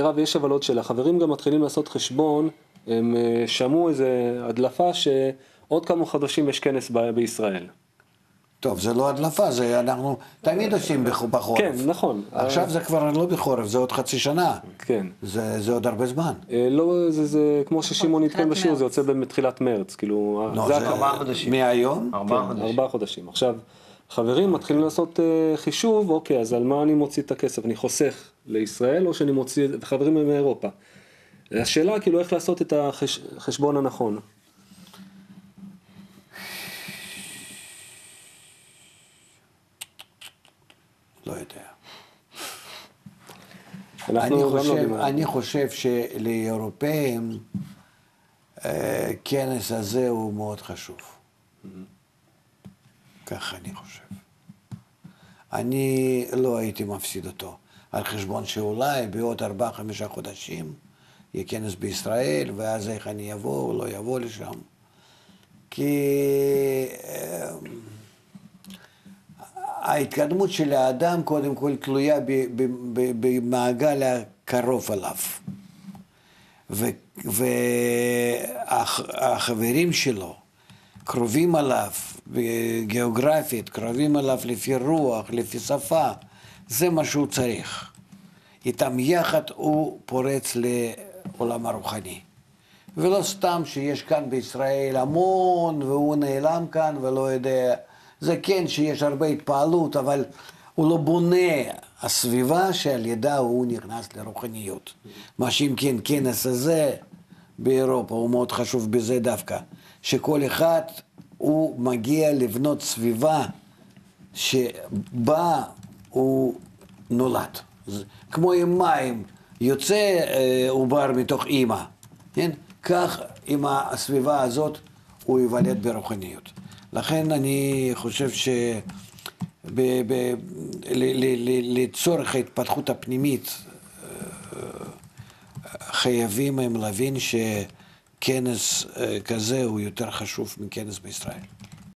רב, יש הבלות של החברים גם מתחילים לעשות חשבון, הם שמעו איזה הדלפה שעוד כמה חודשים יש כנס בישראל. טוב, זה לא הדלפה, זה אנחנו תמיד עושים בחורף. כן, נכון. עכשיו זה כבר לא בחורף, זה עוד חצי שנה. כן. זה עוד הרבה זמן. לא, זה כמו ששימון התקן בשיעור, זה יוצא בתחילת מרץ, כאילו... לא, זה 4 חודשים. מהיום? 4 חודשים. 4 חודשים. עכשיו, חברים מתחילים לעשות חישוב, אוקיי, אז על מה אני מוציא את הכסף? אני חוסך לישראל או שאני מוציא את חברים מאירופה? השאלה כאילו איך לעשות את החשבון הנכון. לא יודע. אני חושב שלאירופאים כנס הזה הוא מאוד חשוב. ככה אני חושב. אני לא הייתי מפסיד אותו, על חשבון שאולי בעוד 4-5 חודשים יהיה כנס בישראל, ואז איך אני אבוא או לא יבוא לשם. כי ההתקדמות של האדם קודם כל תלויה במעגל הקרוב עליו. והחברים שלו קרובים עליו, גיאוגרפית, קרובים עליו לפי רוח, לפי שפה, זה מה שהוא צריך. איתם יחד הוא פורץ לעולם הרוחני. ולא סתם שיש כאן בישראל המון והוא נעלם כאן ולא יודע, זה כן שיש הרבה התפעלות, אבל הוא לא בונה הסביבה שעל ידה הוא נכנס לרוחניות. מה שאם כן, כנס הזה באירופה הוא מאוד חשוב בזה דווקא, שכל אחד הוא מגיע לבנות סביבה שבה הוא נולד. כמו עם מים, יוצא עובר מתוך אמא, כן? כך עם הסביבה הזאת הוא ייוולד ברוחניות. לכן אני חושב לצורך ההתפתחות הפנימית חייבים הם להבין שכנס כזה הוא יותר חשוב מכנס בישראל.